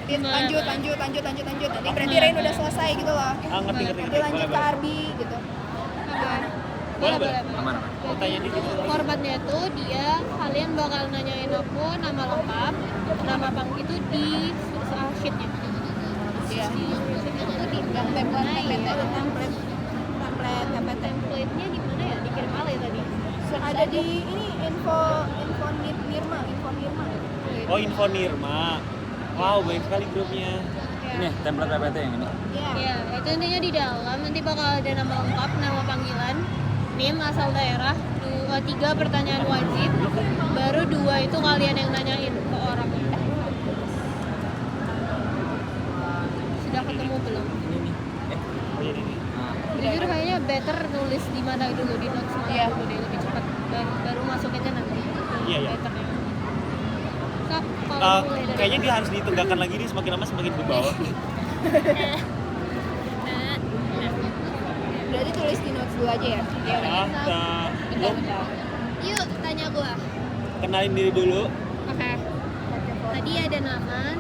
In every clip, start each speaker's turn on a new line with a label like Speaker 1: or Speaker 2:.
Speaker 1: ngingetin lanjut. Nanti berarti Rain udah selesai gitu loh.
Speaker 2: Ngerti.
Speaker 1: Nanti lanjut ke Arbi gitu.
Speaker 3: Boleh.
Speaker 2: Aman. Tanya dikit.
Speaker 3: Formatnya tuh kalian bakal nanyain aku nama lengkap, nama panggilan itu di sheetnya.
Speaker 1: Iya.
Speaker 3: Di sheetnya tuh di template-nya di mana ya? Dikirim Ale tadi.
Speaker 1: Ada di ini info Nirma.
Speaker 2: Oh, info Nirma. Wow, banyak sekali grupnya.
Speaker 4: Ini template PPT yang ini.
Speaker 1: Iya.
Speaker 3: Ya, itu intinya di dalam nanti bakal ada nama lengkap, nama panggilan, NIM, asal daerah, 3 pertanyaan wajib, baru 2 itu kalian yang nanyain ke orang. Sudah ketemu belum?
Speaker 4: Ini nih.
Speaker 2: Oh, jadi ini.
Speaker 3: Jujur kayaknya better nulis di mana dulu, di notes mana
Speaker 1: Iya.
Speaker 3: dulu deh, lebih cepat. Baru masukinnya nanti.
Speaker 2: Iya.
Speaker 3: Better ya. Kak, kalau mulai dari
Speaker 2: Kayaknya dia harus ditegakkan lagi nih, semakin lama semakin ke bawah.
Speaker 1: Berarti tulis di notes dulu aja ya. Iya.
Speaker 2: Lo
Speaker 3: Yuk, tanya gua.
Speaker 2: kenalin diri dulu.
Speaker 3: Oke. Tadi ada nama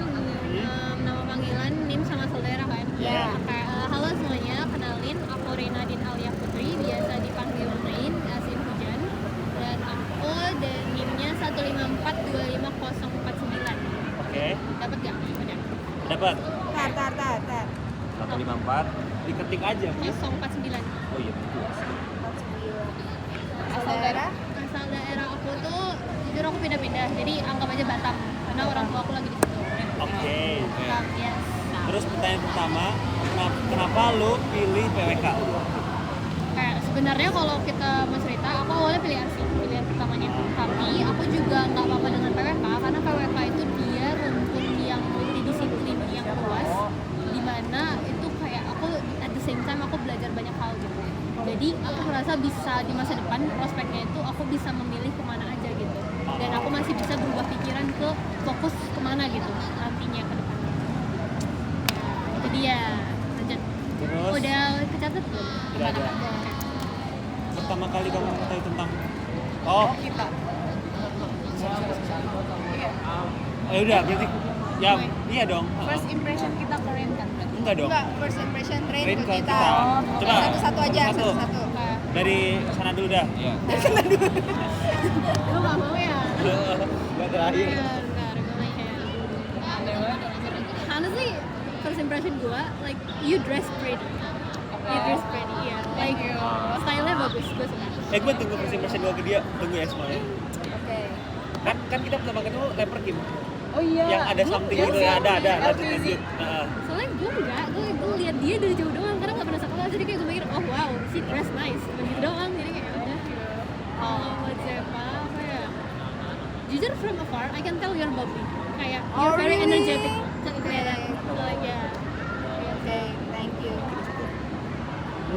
Speaker 3: panggilan, NIM sama asal daerah kan?
Speaker 1: Iya.
Speaker 3: Oke. Halo semuanya, kenalin aku Reina Din Alia Putri, biasa dipanggil Rain, asin hujan. Dan aku NIM-nya 1542549.
Speaker 2: Oke.
Speaker 3: Dapat gak?
Speaker 2: Dapat.
Speaker 1: Tar.
Speaker 4: 154.
Speaker 2: Diketik aja, Bu.
Speaker 3: 049.
Speaker 4: Oh iya betul.
Speaker 1: Asal daerah?
Speaker 3: Asal daerah aku tuh jujur aku pindah-pindah, jadi anggap aja Batam karena orang tua aku lagi di situ.
Speaker 2: Oke.
Speaker 3: Batam, yes.
Speaker 2: Terus pertanyaan pertama, kenapa lo pilih PWK?
Speaker 3: Kayak sebenarnya kalau kita mau cerita, aku awalnya pilih ARSI, pilihan pertamanya. Tapi aku juga nggak apa-apa dengan PWK karena PWK itu dia rumpun yang multidisiplin yang luas, dimana itu kayak aku at the same time aku belajar banyak hal gitu. Jadi aku merasa bisa di masa depan prospeknya itu aku bisa memilih kemana aja gitu. Dan aku masih bisa berubah pikiran ke fokus kemana gitu nantinya ke depan. Ya, itu dia. Lanjut.
Speaker 2: Terus
Speaker 3: Udah kecatat belum?
Speaker 2: Udah ada.
Speaker 3: Oke.
Speaker 2: pertama kali kamu mengetahui tentang
Speaker 1: Kita.
Speaker 2: ya udah berarti ya iya dong.
Speaker 1: First impression kita ke Rain kan?
Speaker 2: Enggak dong.
Speaker 1: Enggak, first impression Rain
Speaker 2: Rain
Speaker 1: ke
Speaker 2: ke
Speaker 1: kita.
Speaker 2: kita. Coba.
Speaker 1: Satu-satu aja,
Speaker 2: Satu-satu.
Speaker 1: satu-satu.
Speaker 2: Dari sana dulu dah.
Speaker 4: Iya.
Speaker 3: Lu gak mau ya?
Speaker 2: Gak terakhir.
Speaker 3: Bentar, gue kayak honestly, first impression gue, like, you dress pretty. Ya. Like, style-nya bagus, gue suka.
Speaker 2: Gue tunggu first impression gue ke dia. Tunggu ya semuanya.
Speaker 1: Oke.
Speaker 2: Kan kita pertama ketemu leper Kim.
Speaker 1: Oh iya.
Speaker 2: Yang ada something gitu ya, ada lanjut. Nah,
Speaker 3: Soalnya gue enggak, gue lihat dia dari jauh doang karena gak pernah sekolah, jadi kayak gue mikir, oh wow, she dress nice, begitu doang, jadi kayak udah. Siapa, apa ya? Jujur from afar, I can tell you're bubbly, kayak you're very
Speaker 1: really?
Speaker 3: energetic, kelihatan, ya.
Speaker 1: Oke, thank you.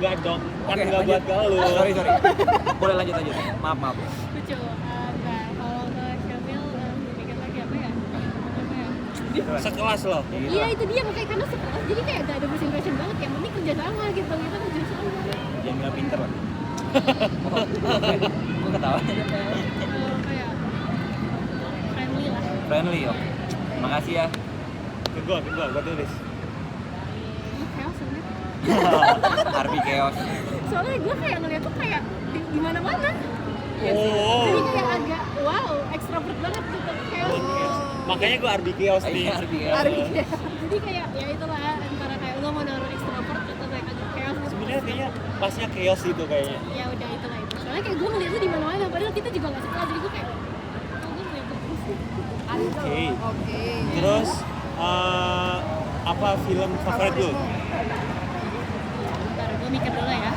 Speaker 2: enggak dong. Kan
Speaker 4: Oke,
Speaker 2: enggak
Speaker 4: lanjut.
Speaker 2: buat ke lu.
Speaker 4: Sorry. Boleh lanjut. Maaf.
Speaker 3: Lucu, enggak, kalau ke Syamil, mikir lagi apa ya?
Speaker 2: Sekelas loh.
Speaker 3: Iya itu dia, makanya karena sekelas, jadi kayak gak ada first impression banget, yang penting kerja sama gitu, kita kerja sama.
Speaker 4: Yang nggak pinter lah. Gue ketawa.
Speaker 3: Kayak friendly lah.
Speaker 4: Friendly oke. Makasih ya.
Speaker 2: Ke gua tulis.
Speaker 3: Chaos sebenernya.
Speaker 4: Arbi Chaos.
Speaker 3: Soalnya gue kayak ngeliat tuh kayak di mana-mana.
Speaker 2: Oh.
Speaker 3: Jadi kayak agak wow, extrovert banget gitu. Chaos.
Speaker 2: Makanya gue Arbi Chaos nih.
Speaker 4: Iya, Arbi Chaos.
Speaker 3: Jadi kayak ya itulah antara kayak lo mau naruh extrovert atau kayak agak chaos.
Speaker 2: Sebenarnya kayaknya pasnya chaos itu kayaknya.
Speaker 3: Ya udah itulah itu. Soalnya kayak gue ngeliat tuh di mana-mana, padahal kita juga nggak sekolah, jadi gue kayak oh gue ngeliat terus.
Speaker 2: Oke.
Speaker 1: Oke.
Speaker 2: Terus apa film favorit lu?
Speaker 3: Bentar, gue mikir dulu ya.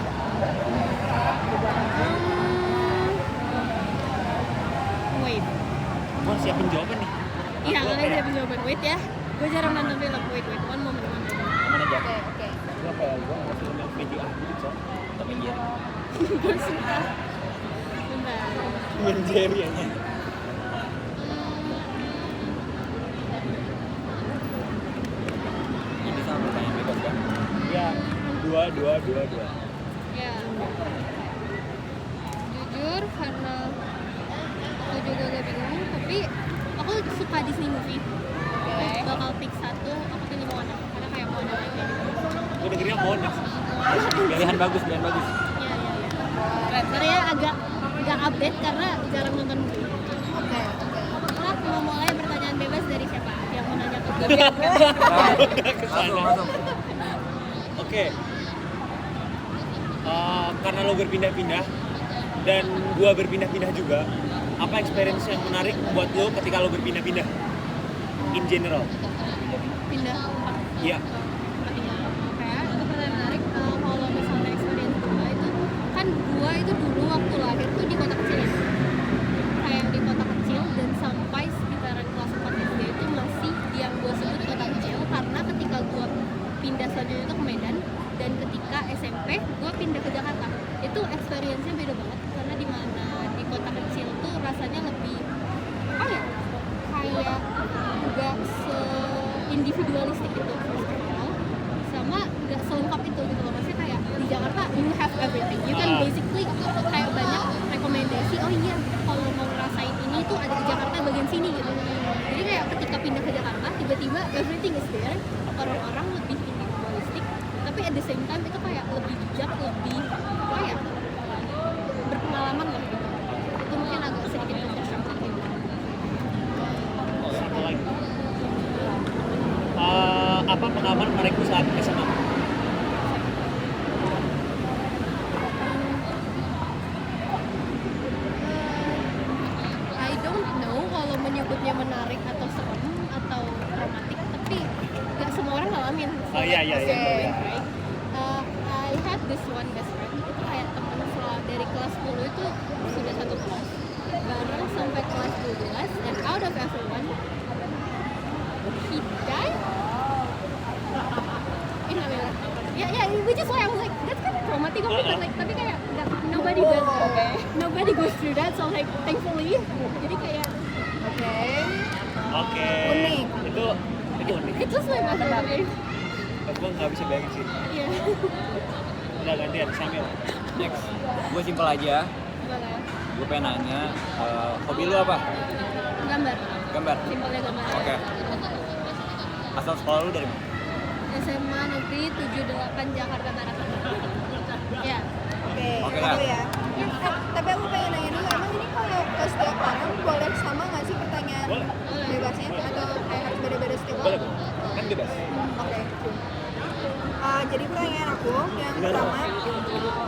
Speaker 3: Wait.
Speaker 2: Gua siapin jawaban nih.
Speaker 3: Iya, kalian siapin jawaban. Wait ya. Gue jarang nonton film. Wait. One moment.
Speaker 4: Mana aja?
Speaker 1: Oke.
Speaker 2: Gua kayak gua nggak film yang VGA gitu, so.
Speaker 4: Tapi iya.
Speaker 3: Gue suka. Bentar.
Speaker 2: Tom Jerry aja.
Speaker 4: Ini sama pertanyaan bebas kan?
Speaker 2: Ya, dua.
Speaker 3: Ya. Jujur karena aku juga gak bingung, tapi aku suka Disney movie. Bakal pick pick satu, aku pilih Moana karena kayak Moana lagi gitu.
Speaker 2: Gue dengernya Moana.
Speaker 4: Pilihan bagus.
Speaker 3: Iya. Sebenarnya agak update karena jarang nonton movie.
Speaker 1: Oke.
Speaker 3: Aku mau mulai pertanyaan bebas dari siapa yang mau nanya ke gue.
Speaker 4: Langsung.
Speaker 2: Oke. Karena lo berpindah-pindah dan gua berpindah-pindah juga, apa experience yang menarik buat lo ketika lo berpindah-pindah? In general.
Speaker 3: Pindah.
Speaker 2: Iya.
Speaker 3: Kayak itu pertanyaan menarik. Kalau misalnya experience gue itu kan gue itu dulu waktu lahir tuh di kota kecil ya. Kayak di kota kecil dan sampai sekitaran kelas 4 SD itu masih yang gue sebut kota kecil karena ketika gue pindah selanjutnya itu ke Medan dan ketika SMP gue pindah ke Jakarta itu experience-nya beda banget karena di mana di kota kecil tuh rasanya lebih apa ya kayak nggak se-individualistik itu sama nggak selengkap itu gitu loh maksudnya kayak di Jakarta you have everything you can basically kayak banyak rekomendasi oh iya kalau mau ngerasain ini tuh ada di Jakarta bagian sini gitu jadi kayak ketika pindah ke Jakarta tiba-tiba everything is there orang-orang lebih individualistik tapi at the same time itu kayak lebih bijak lebih apa ya berpengalaman lah gitu itu mungkin agak sedikit culture shock gitu.
Speaker 2: Satu lagi. Apa pengalaman mereka saat SMA?
Speaker 3: I don't know kalau menyebutnya menarik atau serem atau dramatik tapi nggak semua orang ngalamin.
Speaker 2: Oh, iya.
Speaker 3: Right? I had this one best friend itu kayak teman dari kelas 10 itu sudah satu kelas bareng sampai kelas 12 and out of everyone he died in America. Yeah, which is why I was like that's kind of traumatic of it, but like tapi kayak nobody goes through that, so like thankfully jadi kayak
Speaker 2: Oke.
Speaker 1: Unik.
Speaker 2: Itu unik.
Speaker 3: it was my mother life.
Speaker 2: Gue nggak bisa bayangin sih.
Speaker 3: Iya.
Speaker 2: Udah gantian Samil.
Speaker 4: Next. Gue simpel aja.
Speaker 3: Gimana?
Speaker 4: Gue pengen nanya, hobi lu apa?
Speaker 3: Gambar.
Speaker 4: Gambar.
Speaker 3: Simpelnya gambar.
Speaker 4: Oke. Asal sekolah lu dari mana?
Speaker 3: SMA Negeri 78 Jakarta Barat. Ya.
Speaker 1: Oke,
Speaker 4: Oke,
Speaker 1: aku
Speaker 4: Kak.
Speaker 1: ya. Tapi aku pengen nanya dulu, emang ini kalau ke setiap orang boleh sama nggak sih pertanyaan
Speaker 2: Boleh.
Speaker 1: bebasnya atau kayak harus beda-beda setiap
Speaker 2: Boleh,
Speaker 1: orang?
Speaker 2: kan bebas.
Speaker 1: Oke. Jadi pertanyaan aku yang pertama,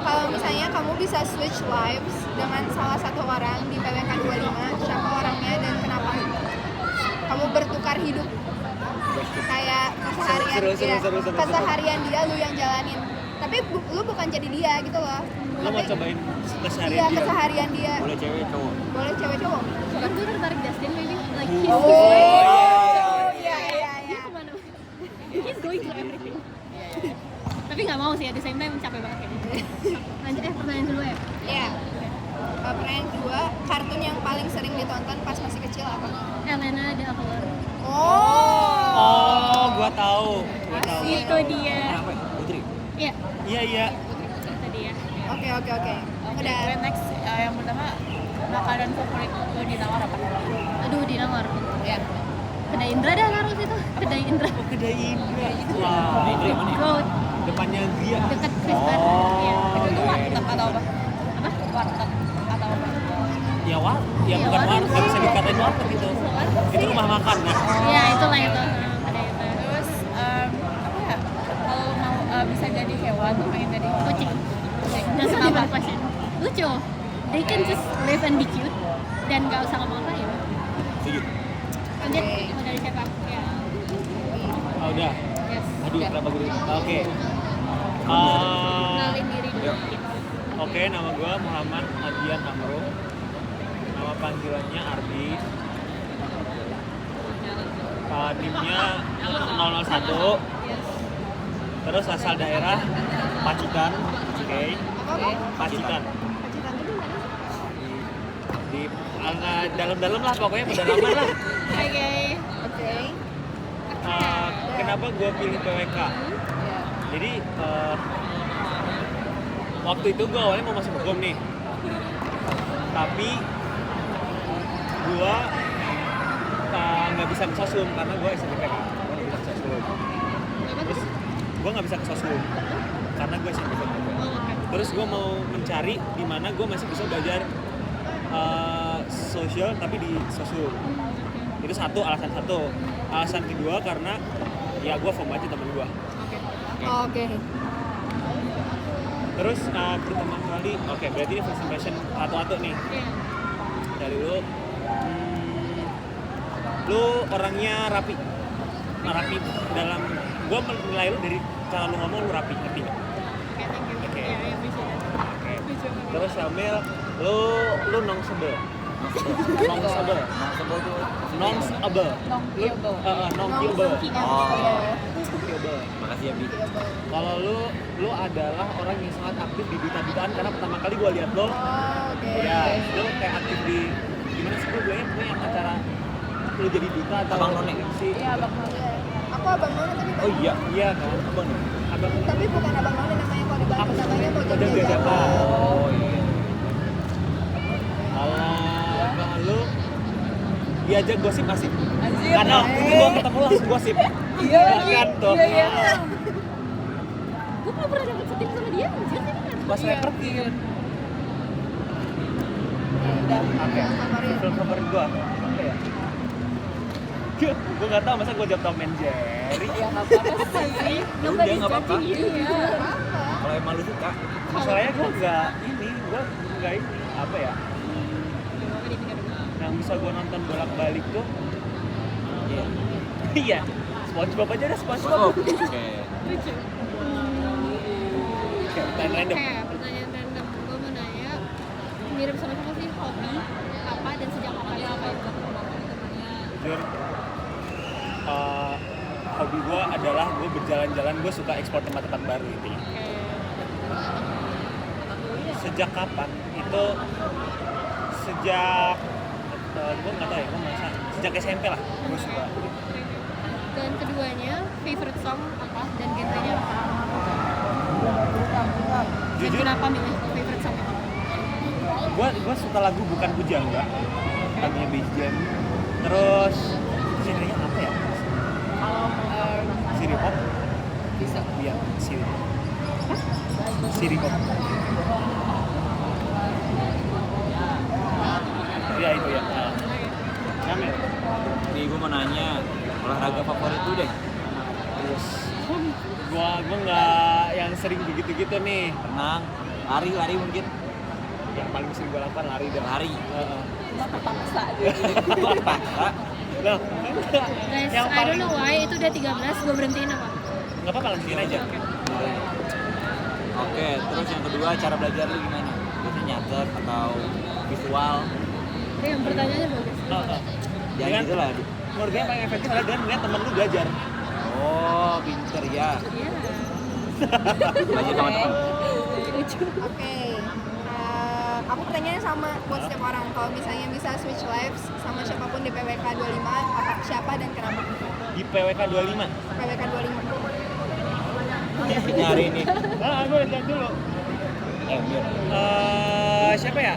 Speaker 1: kalau misalnya kamu bisa switch lives dengan salah satu orang di PWK 25, siapa orangnya dan kenapa? Kamu bertukar hidup kayak keseharian
Speaker 2: Seru.
Speaker 1: keseharian dia lu yang jalanin. Tapi lu bukan jadi dia gitu loh.
Speaker 2: Lo mau
Speaker 1: Tapi-
Speaker 2: cobain keseharian
Speaker 1: Iya,
Speaker 2: dia?
Speaker 1: keseharian dia.
Speaker 4: Boleh cewek, cowok?
Speaker 1: Boleh cewek cowok.
Speaker 3: Kan gue tertarik Justin maybe like he's
Speaker 1: Oh,
Speaker 3: going
Speaker 1: iya.
Speaker 3: dia kemana he's going to everything. Tapi nggak mau sih at the same time capek banget kayak gitu. Lanjut pertanyaan kedua ya.
Speaker 1: Iya. Pertanyaan kedua, kartun yang paling sering ditonton pas masih kecil apa?
Speaker 3: Elena the Avalor.
Speaker 2: Oh, gua tahu.
Speaker 3: Itu dia.
Speaker 4: Kenapa ya? Putri?
Speaker 3: Iya.
Speaker 2: Iya.
Speaker 3: Itu dia.
Speaker 1: Oke. Udah.
Speaker 5: Gue next yang pertama makanan favorit gue di Nawar apa?
Speaker 3: Aduh di nomor.
Speaker 5: Ya.
Speaker 3: Kedai Indra dah naruh situ. Kedai Indra.
Speaker 2: Oh, Kedai Indra.
Speaker 4: Nah, itu yang mana ya?
Speaker 3: Road
Speaker 2: Depannya Gria.
Speaker 3: dekat Krisper.
Speaker 2: Oh.
Speaker 3: Iya.
Speaker 5: Itu tuh warteg atau apa?
Speaker 3: Apa?
Speaker 5: Warteg atau apa?
Speaker 2: Ya
Speaker 3: Iya,
Speaker 2: bukan
Speaker 3: warteg
Speaker 2: warteg, nggak bisa
Speaker 3: sih.
Speaker 2: dikatain warteg itu. Itu rumah makan nah.
Speaker 3: Ya itulah itu. Kedai Indra.
Speaker 5: Terus apa ya? Kalau mau bisa jadi hewan tuh pengen jadi
Speaker 3: Kucing. That's a different question. Lucu. They can just live and be cute dan gak usah ngapa-ngapain.
Speaker 4: Setuju.
Speaker 3: Lanjut, mau dari siapa? Ya.
Speaker 2: Oh, udah.
Speaker 3: Yes.
Speaker 2: Aduh, kenapa gue? Oke.
Speaker 3: Kenalin diri dulu.
Speaker 4: Yuk.
Speaker 2: Oke, nama gue Muhammad Adian Amro. Nama panggilannya Ardi. NIM-nya 001. Terus asal daerah Pacitan. Oke.
Speaker 1: Apa?
Speaker 2: Pacitan.
Speaker 1: Pacitan itu di mana?
Speaker 2: Di dalam-dalam lah pokoknya pedalaman lah.
Speaker 3: Oke.
Speaker 1: Oke.
Speaker 2: Kenapa gue pilih PWK? Jadi waktu itu gue awalnya mau masuk hukum nih, tapi gue nggak bisa sosum karena gue SNMPTN. gue nggak bisa ke Soshum karena gue SMP. Terus gue mau mencari di mana gue masih bisa belajar sosial tapi di Soshum. Itu alasan satu. Alasan kedua karena ya gue form aja temen gue.
Speaker 1: Oke.
Speaker 2: Terus pertama kali, oke, berarti ini first impression atu-atu nih dari lu orangnya rapi dalam gue menilai lu dari cara lu ngomong lu rapi, ngerti nggak? Oke. Terus Syamil, lu nongsable. Nongsable
Speaker 4: Makasih ya Bi.
Speaker 2: Kalau lu adalah orang yang sangat aktif di duta-dutaan karena pertama kali gue lihat lo ya lu kayak aktif di gimana sih gue bilangnya pokoknya yang acara lu jadi duta atau
Speaker 4: Abang None
Speaker 2: sih?
Speaker 5: Iya, Abang None.
Speaker 1: Aku abang None tapi
Speaker 4: Oh iya.
Speaker 2: Iya kan, abang
Speaker 1: tapi bukan abang None namanya, kalau di Bandung namanya mau jadi
Speaker 2: Bojang
Speaker 1: siapa?
Speaker 4: Oh iya.
Speaker 2: Kalau lu diajak gosip asik.
Speaker 5: Anjir.
Speaker 2: Karena waktu itu gue ketemu langsung gosip.
Speaker 5: Iya,
Speaker 2: kan tuh.
Speaker 5: Iya.
Speaker 3: Gue belum pernah dapet setting sama dia, anjir ini kan.
Speaker 2: Pas rapper kill.
Speaker 1: Udah.
Speaker 2: Oke.
Speaker 1: Favorit.
Speaker 2: Film favorit gue apa ya? Gue nggak tahu masa gue jawab Tom and Jerry.
Speaker 5: Ya nggak apa-apa sih.
Speaker 4: Udah nggak apa-apa.
Speaker 5: Iya.
Speaker 4: Kalau emang lu suka.
Speaker 2: Masalahnya gue nggak ini apa ya? Yang bisa gue nonton bolak-balik tuh
Speaker 4: Iya.
Speaker 2: iya SpongeBob aja dah, SpongeBob.
Speaker 4: Oh, oke.
Speaker 2: Pertanyaan random.
Speaker 3: Pertanyaan random. Gue mau nanya, mirip sama kamu sih, hobi apa dan sejak kapan apa itu?
Speaker 2: Jujur, hobi gue adalah gue berjalan-jalan, gue suka eksplor tempat-tempat baru gitu ya. Sejak kapan? Itu sejak gue nggak tahu ya, gue merasa sejak SMP lah gue suka.
Speaker 3: Dan keduanya, favorite song apa dan genrenya apa? Dan
Speaker 2: Jujur,
Speaker 3: kenapa milih favorite song itu?
Speaker 2: gue suka lagu Bukan Pujangga, lagunya Bass Jam. Terus genrenya apa ya? City pop?
Speaker 5: Bisa.
Speaker 2: Iya, city pop. Iya itu ya. Nyamil.
Speaker 4: Nih gue mau nanya olahraga favorit lu deh.
Speaker 2: Terus gua nggak yang sering begitu-gitu nih.
Speaker 4: Renang, lari mungkin.
Speaker 2: Yang paling sering gua lakukan lari dah.
Speaker 4: Lari.
Speaker 5: Cuma terpaksa aja.
Speaker 4: Paksa.
Speaker 2: Loh,
Speaker 3: Guys,
Speaker 2: yang
Speaker 3: I don't
Speaker 2: paling
Speaker 3: know why itu udah 13, gue berhentiin apa?
Speaker 2: nggak apa-apa lanjutin aja.
Speaker 4: Oke, terus yang kedua cara belajar lu gimana? Biasanya nyatet atau visual?
Speaker 3: Yang pertanyaannya bagus.
Speaker 4: Ya
Speaker 2: Dengan-
Speaker 4: gitu lah.
Speaker 2: Menurut gue yang paling efektif adalah dengan melihat temen lu belajar.
Speaker 4: Oh, pinter ya.
Speaker 3: Iya.
Speaker 4: Belajar sama teman.
Speaker 3: Lucu.
Speaker 1: Oke. Aku pertanyaannya sama buat setiap orang. Kalau misalnya bisa switch lives sama siapapun di PWK 25, siapa dan kenapa?
Speaker 2: Di PWK 25.
Speaker 1: PWK 25.
Speaker 4: Nyari ini.
Speaker 2: Gue lihat dulu.
Speaker 4: Emir.
Speaker 2: Siapa ya?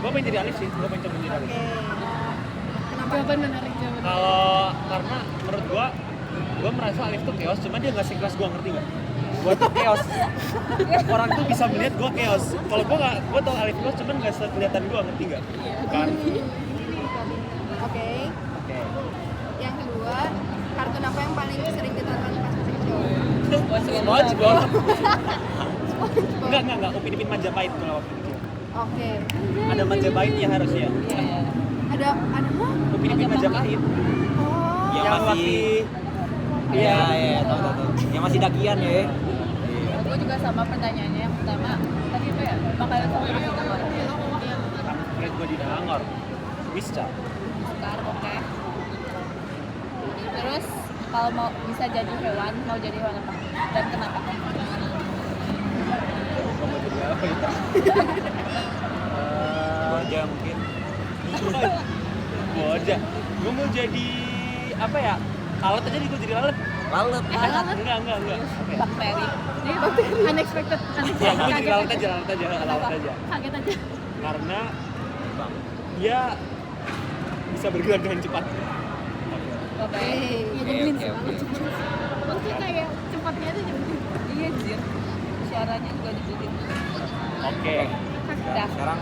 Speaker 2: Gue pengen jadi Alif sih. Gue pengen coba jadi Alif.
Speaker 1: Oke. Kenapa?
Speaker 3: Jawaban menarik, jawaban.
Speaker 2: Karena menurut gue merasa Alif tuh chaos, cuma dia nggak sekelas gue, ngerti nggak? Gue tuh chaos. Orang tuh bisa melihat gue chaos. Kalau gue tau Alif chaos, cuman nggak sekelihatan gue, ngerti nggak? Kan?
Speaker 1: Oke.
Speaker 2: Oke.
Speaker 1: Yang kedua, kartun apa yang paling sering ditonton pas masih kecil?
Speaker 2: SpongeBob. Enggak. Upin Ipin Majapahit kalau waktu kecil.
Speaker 1: Oke.
Speaker 2: Ada Majapahitnya harusnya.
Speaker 5: Iya.
Speaker 1: Ada apa?
Speaker 2: Upin Ipin Majapahit.
Speaker 1: Oh.
Speaker 4: Yang masih.
Speaker 2: Iya.
Speaker 4: Iya, tahu. Yang masih dakian ya. Iya.
Speaker 5: Aku juga sama pertanyaannya. Yang pertama, tadi apa ya? Makanan favorit kita apa?
Speaker 2: Kan favorit gue di Nangor. Bisa.
Speaker 5: Sekar, oke. Terus kalau mau bisa jadi hewan, mau jadi hewan apa? Dan kenapa?
Speaker 2: Gue mau jadi apa ya?
Speaker 4: Gua aja mungkin.
Speaker 2: Gue aja. Gue mau jadi apa ya? Lalat aja nih, gue jadi lalat.
Speaker 4: Lalat.
Speaker 2: Enggak. Apa ya?
Speaker 5: Bakteri.
Speaker 3: Unexpected.
Speaker 2: Ya, gue jadi lalat aja.
Speaker 3: Kaget aja.
Speaker 2: Karena dia bisa bergerak dengan cepat.
Speaker 5: Oke.
Speaker 3: Iya,
Speaker 1: Hey.
Speaker 3: nyebelin
Speaker 4: Oke,
Speaker 3: sih.
Speaker 4: oke.
Speaker 3: Maksudnya kayak cepatnya aja nyebelin.
Speaker 5: suaranya juga dibikin.
Speaker 2: Oke.
Speaker 4: Sekarang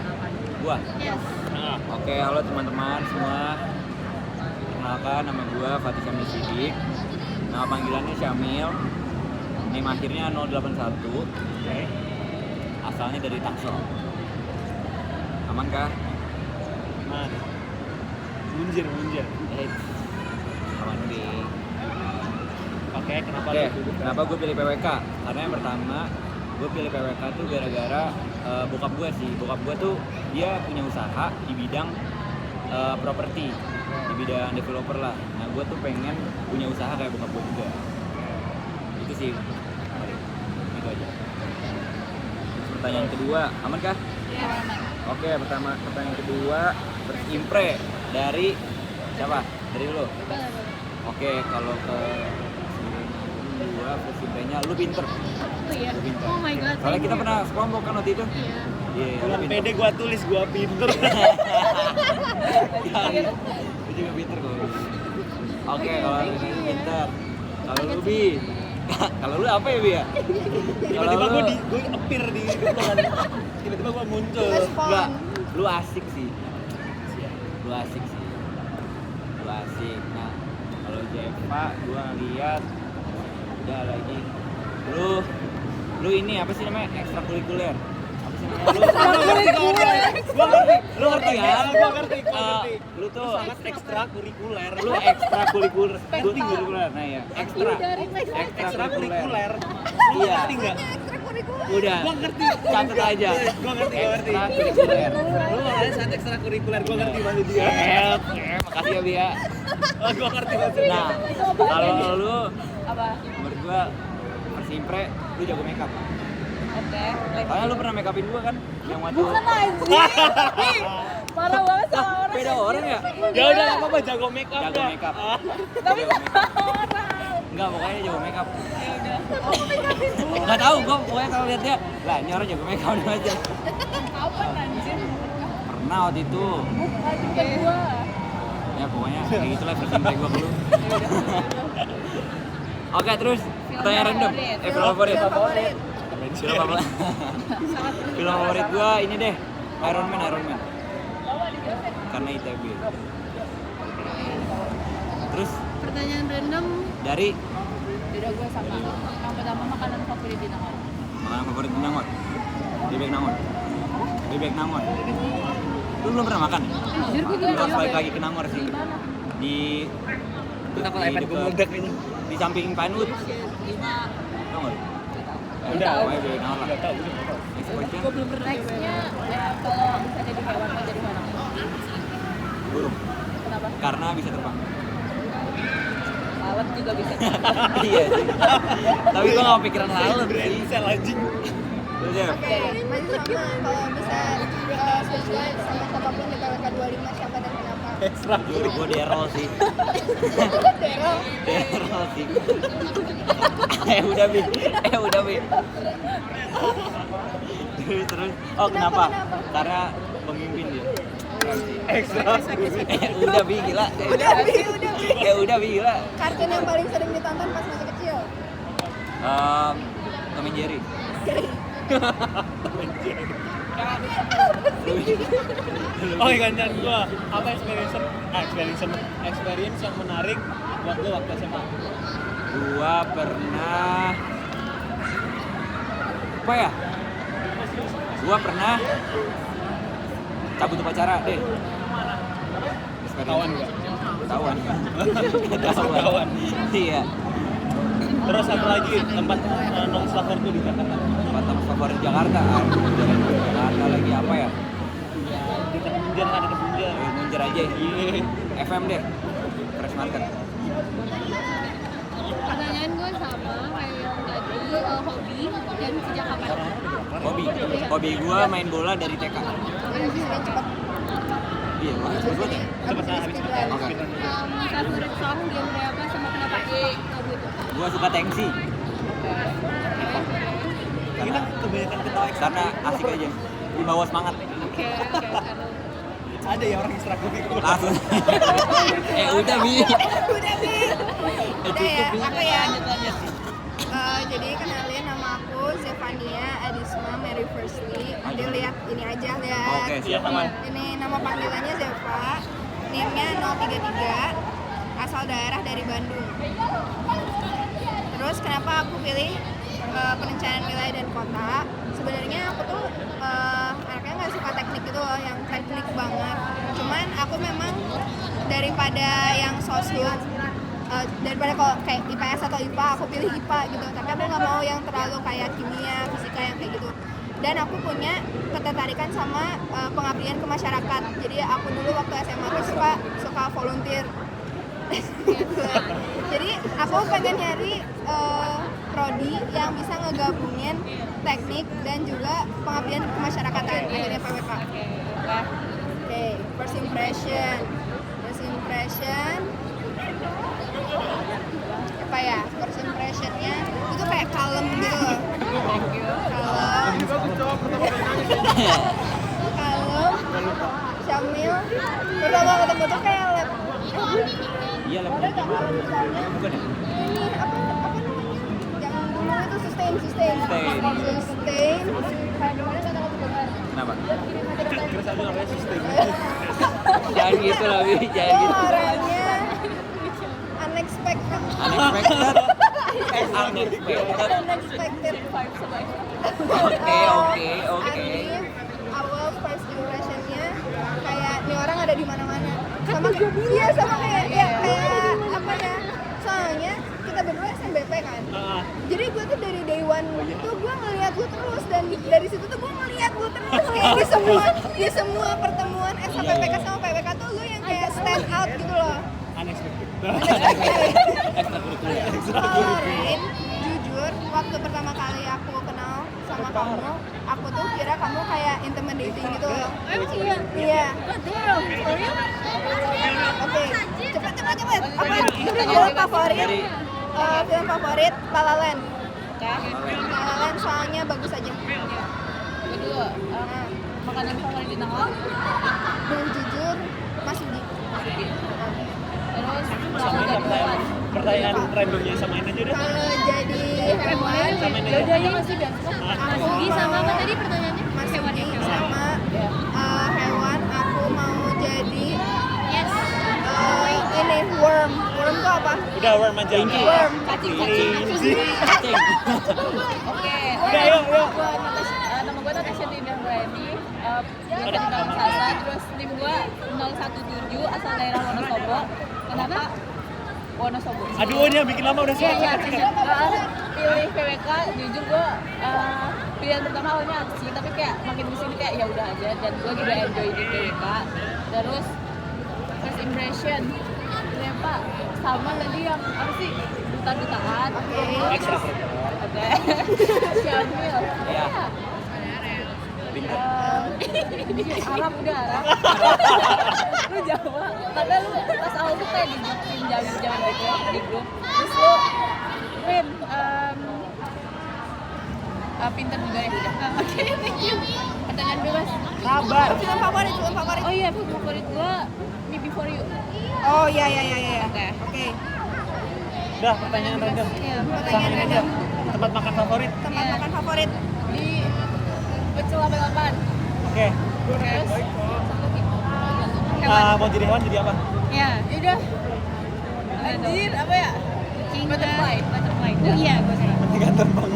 Speaker 4: gua.
Speaker 3: Yes.
Speaker 2: Nah,
Speaker 4: Oke, halo teman-teman semua. Perkenalkan, nama gua Fatih Syamil Sidik. Nama panggilannya Syamil. Name akhirnya 081.
Speaker 2: oke.
Speaker 4: Asalnya dari Tangsel. Aman kah?
Speaker 2: Nah. Munjir.
Speaker 4: Aman deh.
Speaker 2: Oke, kenapa
Speaker 4: Oke,
Speaker 2: lu?
Speaker 4: kenapa gue pilih PWK? Karena yang pertama, gue pilih PWK tuh gara-gara bokap gue sih. Bokap gue tuh dia punya usaha di bidang properti, di bidang developer lah. Nah, gue tuh pengen punya usaha kayak bokap gue juga. Itu sih. Itu aja. Terus pertanyaan kedua, aman kah? Oke, pertanyaan kedua, first impre dari siapa? Dari lu. Oke, kalau ke gua first impresnya lu pinter.
Speaker 3: Oh iya.
Speaker 4: Lu pinter.
Speaker 3: Oh my god.
Speaker 4: Soalnya kita
Speaker 3: thank you.
Speaker 4: pernah sekelompok kan waktu itu.
Speaker 3: Iya.
Speaker 4: Iya, lu
Speaker 2: Dengan
Speaker 4: pinter.
Speaker 2: pede gua tulis gua pinter.
Speaker 4: Lu juga pinter kok. Oke, kalau lu pinter. Kalau lu Bi. Kalau lu apa ya, Bi ya?
Speaker 2: Tiba-tiba
Speaker 4: Kalau lu-
Speaker 2: gua appear di depan. Tiba-tiba gua muncul.
Speaker 1: Respon.
Speaker 4: Enggak, lu asik sih. Lu asik sih. Lu asik. Nah, kalau Jeva gua lihat udah lagi. Lu ini apa sih namanya? Ekstrakurikuler. Apa sih namanya? Lu ngerti kan?
Speaker 2: Gua ngerti.
Speaker 4: Lu tuh
Speaker 2: Sangat ekstrakurikuler.
Speaker 4: lu ekstrakurikuler. Nah ya,
Speaker 2: ekstrakurikuler. Lu
Speaker 4: Iya.
Speaker 2: ngerti enggak?
Speaker 1: Ekstrakurikuler.
Speaker 4: Udah.
Speaker 2: Gua ngerti.
Speaker 4: Catat aja.
Speaker 2: Gua ngerti.
Speaker 4: Ekstrakurikuler.
Speaker 2: Lu ngomongnya saat ekstrakurikuler, gua ngerti maksud dia.
Speaker 4: Makasih ya, Bi ya.
Speaker 2: Oh, gua ngerti maksudnya.
Speaker 4: Nah, kalau lu
Speaker 5: Apa?
Speaker 4: menurut gua first impre lu jago makeup.
Speaker 5: Oke.
Speaker 4: Soalnya lu pernah make upin gua kan yang waktu
Speaker 5: Bukan anjing. Marah banget sama orang.
Speaker 4: beda orang ya?
Speaker 2: Ya udah enggak apa-apa jago make up.
Speaker 4: Jago
Speaker 2: dah.
Speaker 4: make up.
Speaker 5: Tapi
Speaker 4: Jago make up.
Speaker 5: sama orang.
Speaker 4: Enggak, pokoknya jago make up.
Speaker 5: Ya udah.
Speaker 4: Enggak tahu gua pokoknya kalau lihat dia, lah ini orang jago make up aja.
Speaker 5: Kapan anjir?
Speaker 4: Pernah waktu itu.
Speaker 5: Bukan gua.
Speaker 4: Ya pokoknya kayak gitulah first impre gua ke lu. Oke, terus pertanyaan random. Film favorit. Film favorit. Film favorit gua ini deh. Iron Man. Karena ITB. Terus
Speaker 3: Pertanyaan random.
Speaker 4: dari
Speaker 5: Udah gue sama. Yang pertama makanan favorit di Nangor.
Speaker 4: makanan favorit di Nangor. Bebek Nangor. Lu belum pernah makan?
Speaker 3: Jujur gue
Speaker 4: Lu harus balik lagi ke Nangor sih. Di
Speaker 2: Kenapa
Speaker 4: di
Speaker 2: iPad gua meledak ini?
Speaker 4: Di samping Pinewood. Tau nggak?
Speaker 2: Udah.
Speaker 4: Pokoknya bebek Nangor lah.
Speaker 2: Udah tahu.
Speaker 4: Next question.
Speaker 5: Gue belum pernah. Nextnya, kalau bisa jadi hewan mau jadi mana?
Speaker 4: Burung.
Speaker 5: Kenapa?
Speaker 4: Karena bisa terbang.
Speaker 5: Lalat juga bisa.
Speaker 4: Iya sih. Tapi gua nggak kepikiran lalat sih.
Speaker 2: Brengsel anjing.
Speaker 4: Terus ya.
Speaker 1: Masih sama, kalau bisa switch live sama siapapun di PWK 25 siapa dan kenapa?
Speaker 2: Ekstrakurikuler.
Speaker 4: Gua Daryl sih.
Speaker 1: Daryl.
Speaker 4: Daryl sih. Udah bi. Terus. Oh kenapa? Karena pemimpin dia.
Speaker 2: Ekstrakurikuler.
Speaker 4: Udah bi gila. Udah bi gila.
Speaker 1: Kartun yang paling sering ditonton pas masih kecil.
Speaker 4: Tom and Jerry.
Speaker 2: Oh iya kan gua apa experience yang menarik buat gua waktu SMA.
Speaker 4: Gua pernah apa ya? Gua pernah cabut upacara deh.
Speaker 2: Ketahuan gua.
Speaker 4: Ketahuan.
Speaker 2: Ketahuan.
Speaker 4: Iya.
Speaker 2: Terus apa lagi tempat nongkrong favorit di Jakarta?
Speaker 4: Tempat favorit Jakarta. Jakarta lagi apa ya?
Speaker 2: Di Tepunjer ada Tepunjer.
Speaker 4: Munjer aja. FM deh. Fresh Market.
Speaker 3: Pertanyaan gue sama kayak yang tadi, hobi dan sejak kapan?
Speaker 4: Hobi gua main bola dari TK.
Speaker 1: Habis ini cepet.
Speaker 4: Iya, cepet ya.
Speaker 2: Cepet habis cepet.
Speaker 4: Oke.
Speaker 3: Favorit song genre apa sama kenapa?
Speaker 4: Gua suka Tengsi
Speaker 2: Kita kebanyakan ketawa
Speaker 4: karena asik aja. Dibawa semangat.
Speaker 3: Oke, karena
Speaker 2: ada ya orang ekstrakurikuler.
Speaker 4: Langsung. Udah bi.
Speaker 1: Udah ya, aku ya.
Speaker 5: Lanjut.
Speaker 1: Jadi kenalin nama aku Zevania Adisma Mary Firstly. Dia lihat ini aja, lihat.
Speaker 4: Oke, siap aman.
Speaker 1: Ini nama panggilannya Zeva. NIM-nya 033. Asal daerah dari Bandung. Terus kenapa aku pilih perencanaan wilayah dan kota? Sebenarnya aku tuh anaknya nggak suka teknik gitu loh, yang teknik banget. Cuman aku memang daripada yang sosmed, daripada kalau kayak IPS atau IPA, aku pilih IPA gitu. Tapi aku nggak mau yang terlalu kayak kimia, fisika yang kayak gitu. Dan aku punya ketertarikan sama pengabdian ke masyarakat. Jadi aku dulu waktu SMA tuh suka volunteer. Jadi aku pengen nyari prodi yang bisa ngegabungin teknik dan juga pengabdian kemasyarakatan, akhirnya PWK. Oke, first impression apa ya? First impressionnya itu kayak kalem gitu loh. Kalem. Syamil. Pertama ketemu tuh kayak lab.
Speaker 4: Iya,
Speaker 1: Ada
Speaker 4: lebih.
Speaker 1: nggak kalau misalnya
Speaker 4: Bukan ya?
Speaker 1: ini apa namanya? Yang dulu itu sustain.
Speaker 4: Sustain.
Speaker 1: Kayak gimana kata-kata benar?
Speaker 4: Kenapa?
Speaker 2: Kira saya namanya sistem.
Speaker 4: Jangan gitu lah, Wi. Jangan gitu.
Speaker 1: Orangnya unexpected.
Speaker 4: Unexpected.
Speaker 1: Unexpected.
Speaker 4: Oke.
Speaker 1: Arif, awal first impressionnya kayak ini orang ada di mana-mana. Sama kayak kayak apa ya? Soalnya kita berdua SMBP kan. Jadi gue tuh dari day one tuh gue ngeliat lu terus, dan dari situ tuh gue ngeliat lu terus kayak di semua pertemuan SMPPK sama PWK tuh lu yang kayak stand out gitu loh.
Speaker 2: Unexpected.
Speaker 1: Kemarin, jujur, waktu pertama kali aku kenal sama kamu, aku tuh kira kamu kayak intimidating gitu loh.
Speaker 3: Emang iya?
Speaker 1: Iya. Oke, cepet. Apa film favorit? Film favorit La La Land. La La Land soalnya bagus aja.
Speaker 5: Kedua, makanan favorit di Tangerang.
Speaker 1: Jujur, masih di.
Speaker 5: Terus
Speaker 2: Samain
Speaker 5: kalau
Speaker 2: lah pertanyaan randomnya, samain aja deh.
Speaker 1: Kalau jadi hewan,
Speaker 2: Samain
Speaker 5: ya udah
Speaker 2: aja.
Speaker 5: aja masih biasa.
Speaker 1: aku
Speaker 3: Sugi sama apa tadi pertanyaannya?
Speaker 1: Mas
Speaker 3: Hewan
Speaker 1: Sugi
Speaker 3: yang
Speaker 1: sama hewan aku mau jadi
Speaker 3: Yes.
Speaker 1: ini worm tuh apa?
Speaker 2: Udah worm aja.
Speaker 1: Worm.
Speaker 2: Kelinci.
Speaker 4: Cacing.
Speaker 5: Oke.
Speaker 2: Udah, yuk.
Speaker 5: Nama gue Natasha Dinda Brady. Biasa di Dalam Sasa. Terus tim gue 017 asal daerah Wonosobo. Kenapa? Wonosobo.
Speaker 2: Aduh, ini yang bikin lama udah siap.
Speaker 5: Pilih PWK, jujur gue pilihan pertama awalnya aksi, tapi kayak makin kesini kayak ya udah aja, dan gue juga enjoy di PWK. Terus first impression, kenapa sama tadi yang apa sih, duta-dutaan.
Speaker 2: Ekstra.
Speaker 5: Oke. Syamil.
Speaker 4: Iya.
Speaker 5: Arab udah Arab. Lu Jawa. Padahal lu pas awal tuh kayak di grup tim jamin gitu di grup. Terus lu Win pinter juga ya. Oke, thank you. Pertanyaan bebas.
Speaker 2: Sabar.
Speaker 1: Film favorit.
Speaker 5: Oh iya, film favorit gua Me Before You.
Speaker 1: Oh iya. Oke.
Speaker 2: Udah, pertanyaan random.
Speaker 5: Iya.
Speaker 1: Pertanyaan
Speaker 2: Samain aja.
Speaker 1: random.
Speaker 2: Tempat makan favorit.
Speaker 1: Tempat makan favorit.
Speaker 5: Di Pecel 88.
Speaker 2: Oke.
Speaker 5: Terus hewan.
Speaker 2: Mau jadi hewan jadi apa?
Speaker 3: Ya.
Speaker 5: Udah. Anjir, apa ya?
Speaker 3: Kucing.
Speaker 5: Butterfly.
Speaker 3: Oh iya, gue suka.
Speaker 2: Mendingan terbang.